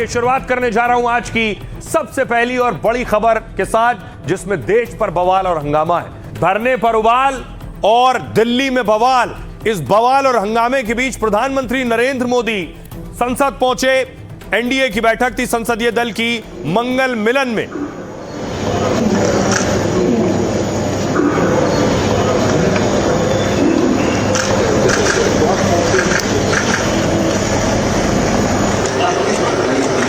आइए शुरुआत करने जा रहा हूं आज की सबसे पहली और बड़ी खबर के साथ, जिसमें देश पर बवाल और हंगामा है। धरने पर उबाल और दिल्ली में बवाल। इस बवाल और हंगामे के बीच प्रधानमंत्री नरेंद्र मोदी संसद पहुंचे। एनडीए की बैठक थी संसदीय दल की मंगल मिलन में।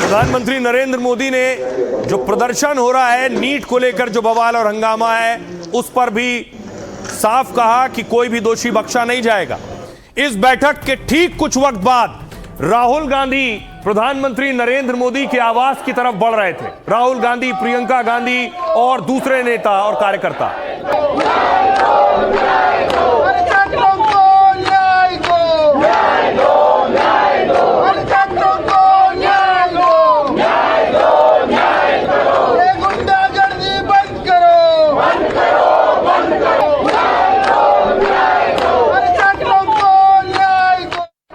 प्रधानमंत्री नरेंद्र मोदी ने जो प्रदर्शन हो रहा है नीट को लेकर, जो बवाल और हंगामा है, उस पर भी साफ कहा कि कोई भी दोषी बख्शा नहीं जाएगा। इस बैठक के ठीक कुछ वक्त बाद राहुल गांधी प्रधानमंत्री नरेंद्र मोदी के आवास की तरफ बढ़ रहे थे। राहुल गांधी, प्रियंका गांधी और दूसरे नेता और कार्यकर्ता।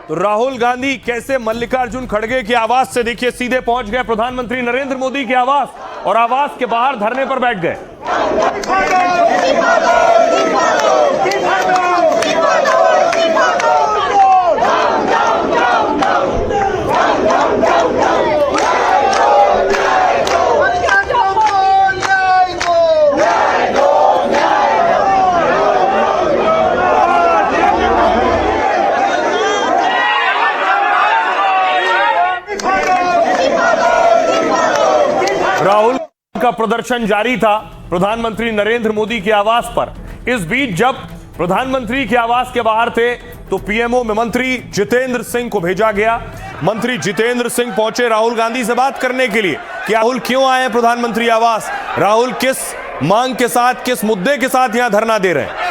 तो राहुल गांधी कैसे मल्लिकार्जुन खड़गे के आवास से देखिए सीधे पहुंच गए प्रधानमंत्री नरेंद्र मोदी के आवास, और आवास के बाहर धरने पर बैठ गए। राहुल का प्रदर्शन जारी था प्रधानमंत्री नरेंद्र मोदी के आवास पर। इस बीच जब प्रधानमंत्री के आवास के बाहर थे तो पीएमओ में मंत्री जितेंद्र सिंह को भेजा गया। मंत्री जितेंद्र सिंह पहुंचे राहुल गांधी से बात करने के लिए कि राहुल क्यों आए प्रधानमंत्री आवास, राहुल किस मांग के साथ, किस मुद्दे के साथ यहां धरना दे रहे हैं।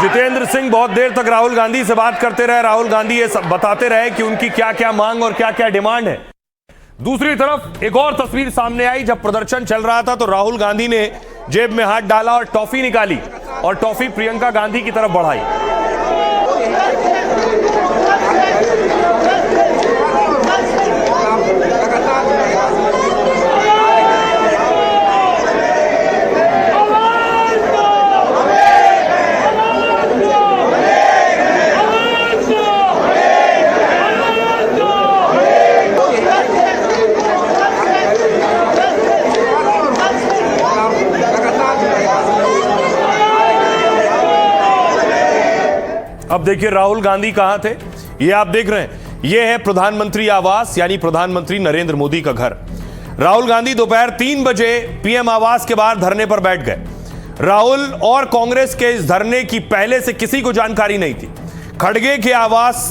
जितेंद्र सिंह बहुत देर तक राहुल गांधी से बात करते रहे। राहुल गांधी ये सब बताते रहे कि उनकी क्या क्या मांग और क्या क्या डिमांड है। दूसरी तरफ एक और तस्वीर सामने आई। जब प्रदर्शन चल रहा था तो राहुल गांधी ने जेब में हाथ डाला और टॉफी निकाली और टॉफी प्रियंका गांधी की तरफ बढ़ाई। अब देखिए राहुल गांधी कहां थे, ये आप देख रहे हैं। ये है प्रधानमंत्री आवास, यानी प्रधानमंत्री नरेंद्र मोदी का घर। राहुल गांधी दोपहर 3 बजे पीएम आवास के बाहर धरने पर बैठ गए। राहुल और कांग्रेस के इस धरने की पहले से किसी को जानकारी नहीं थी। खड़गे के आवास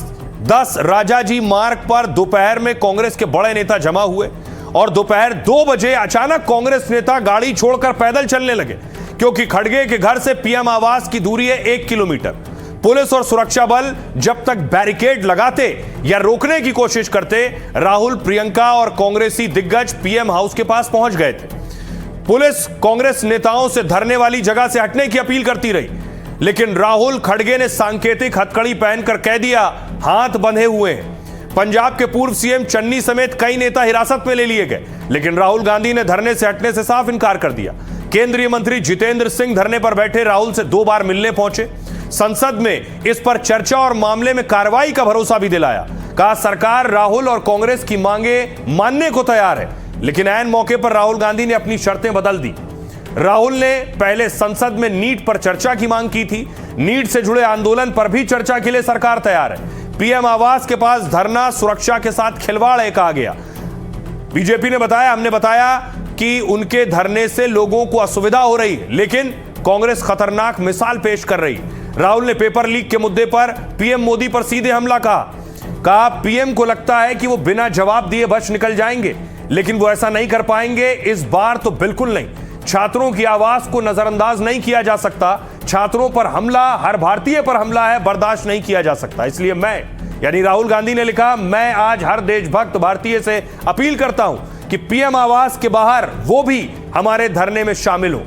10 राजाजी मार्ग पर दोपहर में कांग्रेस के बड़े नेता जमा हुए और दोपहर 2 बजे अचानक कांग्रेस नेता गाड़ी छोड़कर पैदल चलने लगे, क्योंकि खड़गे के घर से पीएम आवास की दूरी है 1 किलोमीटर। पुलिस और सुरक्षा बल जब तक बैरिकेड लगाते या रोकने की कोशिश करते, राहुल, प्रियंका और कांग्रेसी दिग्गज पीएम हाउस के पास पहुंच गए थे। पुलिस कांग्रेस नेताओं से धरने वाली जगह से हटने की अपील करती रही, लेकिन राहुल खड़गे ने सांकेतिक हथकड़ी पहनकर कह दिया हाथ बंधे हुए हैं। पंजाब के पूर्व सीएम चन्नी समेत कई नेता हिरासत में ले लिए गए, लेकिन राहुल गांधी ने धरने से हटने से साफ इनकार कर दिया। केंद्रीय मंत्री जितेंद्र सिंह धरने पर बैठे राहुल से 2 बार मिलने पहुंचे। संसद में इस पर चर्चा और मामले में कार्रवाई का भरोसा भी दिलाया। कहा सरकार राहुल और कांग्रेस की मांगे मानने को तैयार है, लेकिन ऐन मौके पर राहुल गांधी ने अपनी शर्तें बदल दी। राहुल ने पहले संसद में नीट पर चर्चा की मांग की थी। नीट से जुड़े आंदोलन पर भी चर्चा के लिए सरकार तैयार है। पीएम आवास के पास धरना सुरक्षा के साथ खिलवाड़ है कहा गया। बीजेपी ने बताया, हमने बताया कि उनके धरने से लोगों को असुविधा हो रही, लेकिन कांग्रेस खतरनाक मिसाल पेश कर रही। राहुल ने पेपर लीक के मुद्दे पर पीएम मोदी पर सीधे हमला कहा पीएम को लगता है कि वो बिना जवाब दिए बच निकल जाएंगे, लेकिन वो ऐसा नहीं कर पाएंगे इस बार, तो बिल्कुल नहीं। छात्रों की आवाज को नजरअंदाज नहीं किया जा सकता। छात्रों पर हमला, हर भारतीय पर हमला है, बर्दाश्त नहीं किया जा सकता। इसलिए मैं, यानी राहुल गांधी ने लिखा, मैं आज हर देशभक्त भारतीय से अपील करता हूं कि पीएम आवास के बाहर वो भी हमारे धरने में शामिल हो।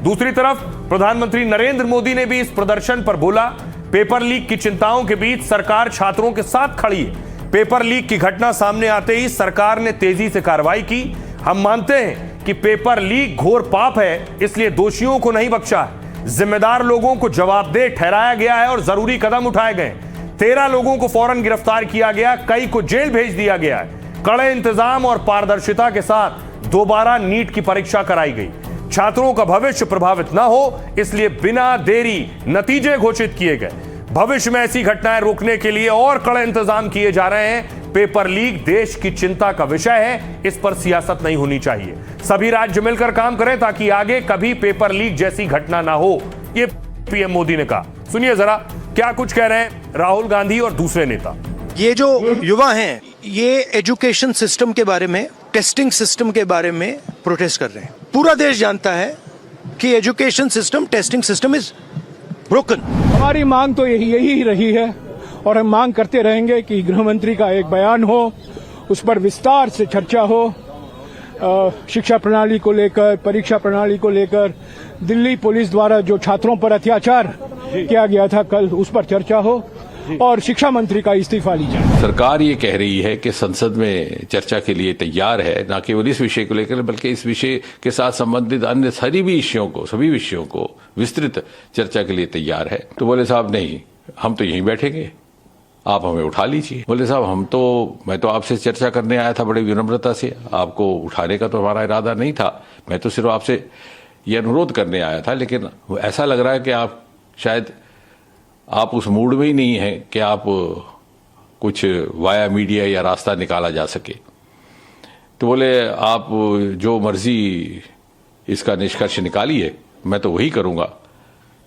दूसरी तरफ प्रधानमंत्री नरेंद्र मोदी ने भी इस प्रदर्शन पर बोला, पेपर लीक की चिंताओं के बीच सरकार छात्रों के साथ खड़ी है। पेपर लीक की घटना सामने आते ही सरकार ने तेजी से कार्रवाई की। हम मानते हैं कि पेपर लीक घोर पाप है, इसलिए दोषियों को नहीं बख्शा है। जिम्मेदार लोगों को जवाबदेह ठहराया गया है और जरूरी कदम उठाए गए। 13 लोगों को फौरन गिरफ्तार किया गया, कई को जेल भेज दिया गया है। कड़े इंतजाम और पारदर्शिता के साथ दोबारा नीट की परीक्षा कराई गई। छात्रों का भविष्य प्रभावित न हो, इसलिए बिना देरी नतीजे घोषित किए गए। भविष्य में ऐसी घटनाएं रोकने के लिए और कड़े इंतजाम किए जा रहे हैं। पेपर लीक देश की चिंता का विषय है, इस पर सियासत नहीं होनी चाहिए। सभी राज्य मिलकर काम करें ताकि आगे कभी पेपर लीक जैसी घटना ना हो, ये पीएम मोदी ने कहा। सुनिए जरा क्या कुछ कह रहे हैं राहुल गांधी और दूसरे नेता। ये जो युवा हैं, ये एजुकेशन सिस्टम के बारे में, टेस्टिंग सिस्टम के बारे में प्रोटेस्ट कर रहे हैं। पूरा देश जानता है कि education system, testing system is broken. हमारी मांग तो यही रही है और हम मांग करते रहेंगे कि गृह मंत्री का एक बयान हो, उस पर विस्तार से चर्चा हो। शिक्षा प्रणाली को लेकर, परीक्षा प्रणाली को लेकर, दिल्ली पुलिस द्वारा जो छात्रों पर अत्याचार किया गया था कल, उस पर चर्चा हो और शिक्षा मंत्री का इस्तीफा ली जाए। सरकार ये कह रही है कि संसद में चर्चा के लिए तैयार है, न केवल इस विषय को लेकर बल्कि इस विषय के साथ संबंधित अन्य सभी विषयों को विस्तृत चर्चा के लिए तैयार है। तो बोले साहब नहीं, हम तो यहीं बैठेंगे, आप हमें उठा लीजिए। बोले साहब मैं तो आपसे चर्चा करने आया था बड़ी विनम्रता से, आपको उठाने का तो हमारा इरादा नहीं था। मैं तो सिर्फ आपसे ये अनुरोध करने आया था, लेकिन ऐसा लग रहा है कि आप शायद उस मूड में ही नहीं है कि आप कुछ वाया मीडिया या रास्ता निकाला जा सके। तो बोले आप जो मर्जी इसका निष्कर्ष निकालिए, मैं तो वही करूंगा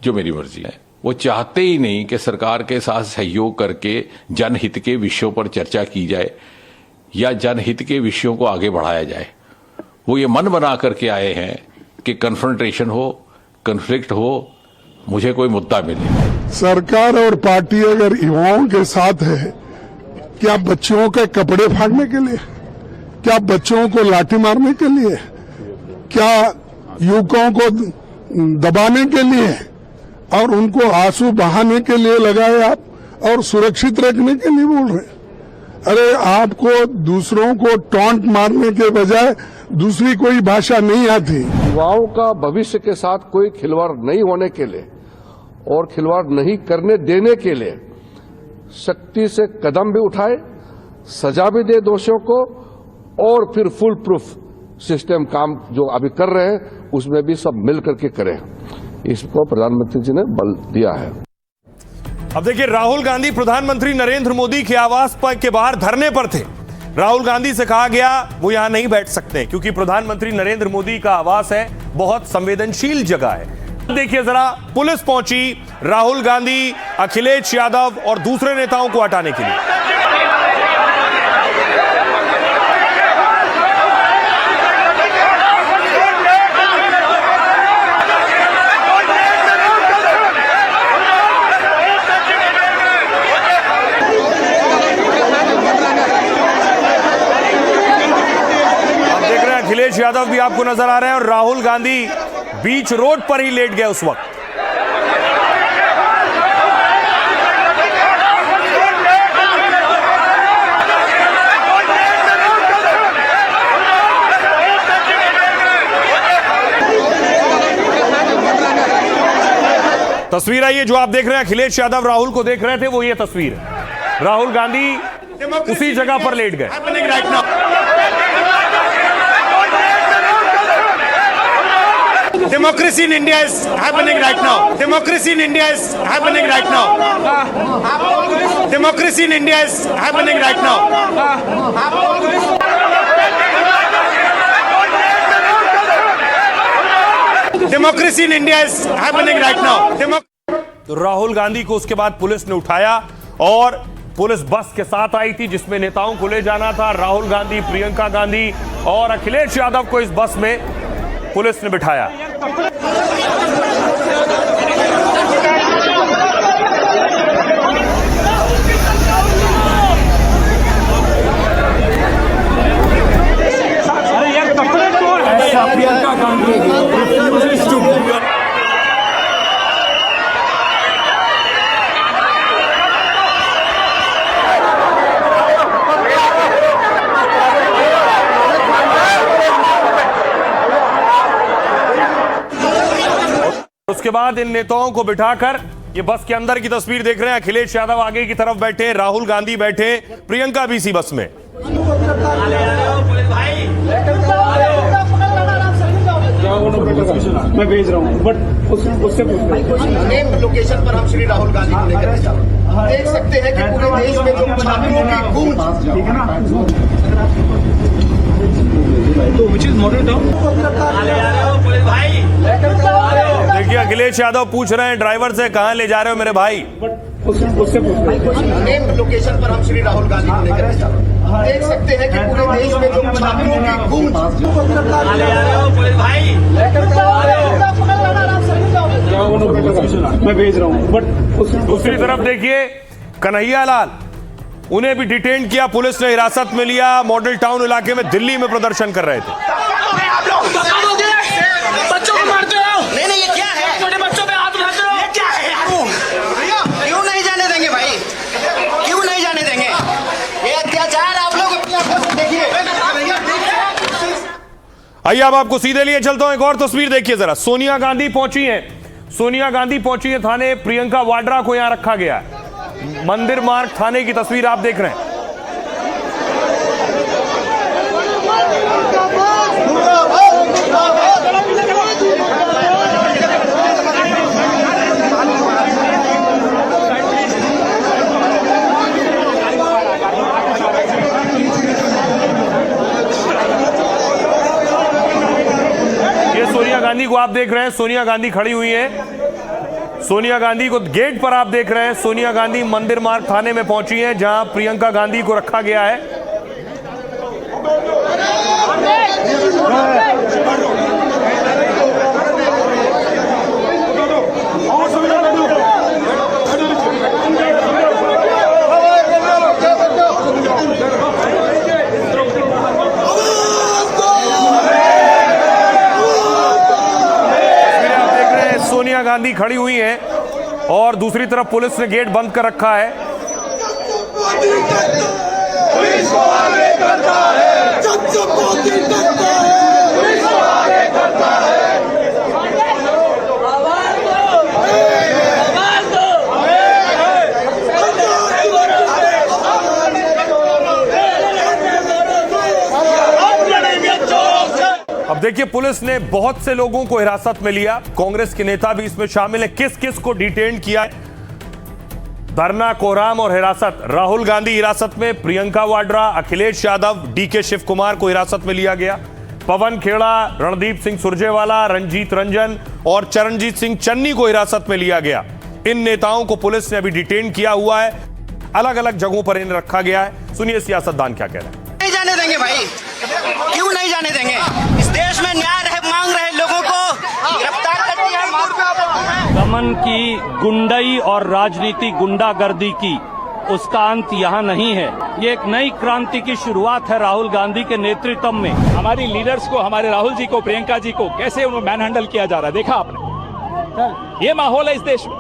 जो मेरी मर्जी है। वो चाहते ही नहीं कि सरकार के साथ सहयोग करके जनहित के विषयों पर चर्चा की जाए या जनहित के विषयों को आगे बढ़ाया जाए। वो ये मन बना करके आए हैं कि कन्फ्रंटेशन हो, कन्फ्लिक्ट हो, मुझे कोई मुद्दा मिले। सरकार और पार्टी अगर युवाओं के साथ है, क्या बच्चों के कपड़े फाड़ने के लिए, क्या बच्चों को लाठी मारने के लिए, क्या युवकों को दबाने के लिए और उनको आंसू बहाने के लिए लगाए आप, और सुरक्षित रखने के लिए बोल रहे? अरे आपको दूसरों को टॉन्ट मारने के बजाय दूसरी कोई भाषा नहीं आती। युवाओं का भविष्य के साथ कोई खिलवाड़ नहीं होने के लिए और खिलवाड़ नहीं करने देने के लिए सख्ती से कदम भी उठाए, सजा भी दे दोषियों को, और फिर फुल प्रूफ सिस्टम काम जो अभी कर रहे हैं उसमें भी सब मिल करके करें। इसको प्रधानमंत्री जी ने बल दिया है। अब देखिए, राहुल गांधी प्रधानमंत्री नरेंद्र मोदी के आवास के बाहर धरने पर थे। राहुल गांधी से कहा गया वो यहां नहीं बैठ सकते क्योंकि प्रधानमंत्री नरेंद्र मोदी का आवास है, बहुत संवेदनशील जगह है। देखिए जरा, पुलिस पहुंची राहुल गांधी, अखिलेश यादव और दूसरे नेताओं को हटाने के लिए। अखिलेश यादव भी आपको नजर आ रहे हैं और राहुल गांधी बीच रोड पर ही लेट गए उस वक्त। तस्वीर है ये जो आप देख रहे हैं, अखिलेश यादव राहुल को देख रहे थे, वो ये तस्वीर है। राहुल गांधी उसी जगह पर लेट गए। Democracy in India is happening right now. Democracy in India is happening right now. Democracy in India is happening right now. Democracy in India is happening right now. तो राहुल गांधी को उसके बाद पुलिस ने उठाया और पुलिस बस के साथ आई थी जिसमें नेताओं को ले जाना था। राहुल गांधी, प्रियंका गांधी और अखिलेश यादव को इस बस में पुलिस ने बिठाया। प्रियंका गांधी उसके बाद इन नेताओं को बिठाकर ये बस के अंदर की तस्वीर देख रहे हैं। अखिलेश यादव आगे की तरफ बैठे, राहुल गांधी बैठे, प्रियंका भी इसी बस में। मैं भेज रहा हूँ, बट उससे लोकेशन पर हम श्री राहुल गांधी को लेकर देख सकते हैं कि पूरे देश में जो छात्रों की गूंज, ठीक है ना, तो विच इज मॉडल टाउन। देखिए अखिलेश यादव पूछ रहे हैं ड्राइवर से, कहां ले जा रहे हो मेरे भाई? उससे लोकेशन पर हम श्री राहुल गांधी को लेकर देख सकते हैं कि पूरे देश में जो छात्रों की गूंज, मैं भेज रहा हूँ, बट दूसरी तरफ देखिए कन्हैया लाल, उन्हें भी डिटेन किया पुलिस ने, हिरासत में लिया। मॉडल टाउन इलाके में दिल्ली में प्रदर्शन कर रहे थे। बच्चों को मारते हो? नहीं, ये क्या है? छोटे बच्चों पे हाथ उठाते हो? ये क्या है? क्यों नहीं जाने देंगे भाई? क्यों नहीं जाने देंगे? ये अत्याचार आप लोग अपनी आंखों से देखिए। आइए अब आपको सीधे लिए चलता हूं, एक और तस्वीर देखिए जरा। सोनिया गांधी पहुंची हैं, सोनिया गांधी पहुंची है थाने, प्रियंका वाड्रा को यहां रखा गया है। मंदिर मार्ग थाने की तस्वीर आप देख रहे हैं। ये सोनिया गांधी को आप देख रहे हैं, सोनिया गांधी खड़ी हुई है। सोनिया गांधी को गेट पर आप देख रहे हैं। सोनिया गांधी मंदिर मार्ग थाने में पहुंची हैं जहां प्रियंका गांधी को रखा गया है। सोनिया गांधी खड़ी हुई हैं और दूसरी तरफ पुलिस ने गेट बंद कर रखा है। पुलिस को आगे करता है, जब मोदी करता है, पुलिस को आगे करता है। अब देखिए पुलिस ने बहुत से लोगों को हिरासत में लिया, कांग्रेस के नेता भी इसमें शामिल है। किस किस को डिटेन किया है? धरना, कोहराम और हिरासत। राहुल गांधी हिरासत में, प्रियंका वाड्रा, अखिलेश यादव, डीके शिव कुमार को हिरासत में लिया गया। पवन खेड़ा, रणदीप सिंह सुरजेवाला, रंजीत रंजन और चरणजीत सिंह चन्नी को हिरासत में लिया गया। इन नेताओं को पुलिस ने अभी डिटेन किया हुआ है, अलग अलग जगहों पर इन्हें रखा गया है। सुनिए सियासतदान क्या कह रहे हैं। नहीं जाने देंगे भाई, क्यों नहीं जाने देंगे? इस देश में न्याय मांग रहे लोगों को गिरफ्तार कर दिया। दमन की, गुंडई और राजनीति गुंडागर्दी की, उसका अंत यहाँ नहीं है। ये एक नई क्रांति की शुरुआत है राहुल गांधी के नेतृत्व में। हमारी लीडर्स को, हमारे राहुल जी को, प्रियंका जी को कैसे उन्हें मैन हैंडल किया जा रहा है, देखा आपने? ये माहौल है इस देश में।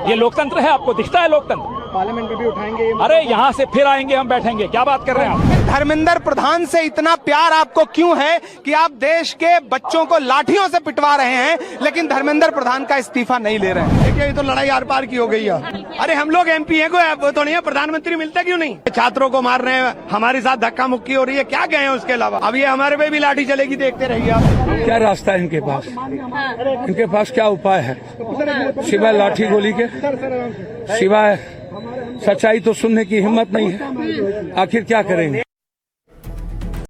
ये लोकतंत्र है, आपको दिखता है लोकतंत्र? पार्लियामेंट में भी उठाएंगे। अरे यहाँ से फिर आएंगे, हम बैठेंगे। क्या बात कर रहे हैं आप? धर्मेंद्र प्रधान से इतना प्यार आपको क्यों है कि आप देश के बच्चों को लाठियों से पिटवा रहे हैं, लेकिन धर्मेंद्र प्रधान का इस्तीफा नहीं ले रहे हैं? देखिए, ये तो लड़ाई आर पार की हो गई है। अरे हम लोग एमपी हैं, कोई तो नहीं है, प्रधानमंत्री मिलता क्यों नहीं? छात्रों को मार रहे हैं, हमारे साथ धक्का मुक्की हो रही है, क्या गए हैं उसके अलावा? अब ये हमारे पे भी लाठी चलेगी, देखते रहिए आप। क्या रास्ता है इनके पास? इनके पास क्या उपाय है सिवाय लाठी गोली के? सिवाय सच्चाई तो सुनने की हिम्मत नहीं है। आखिर क्या करेंगे?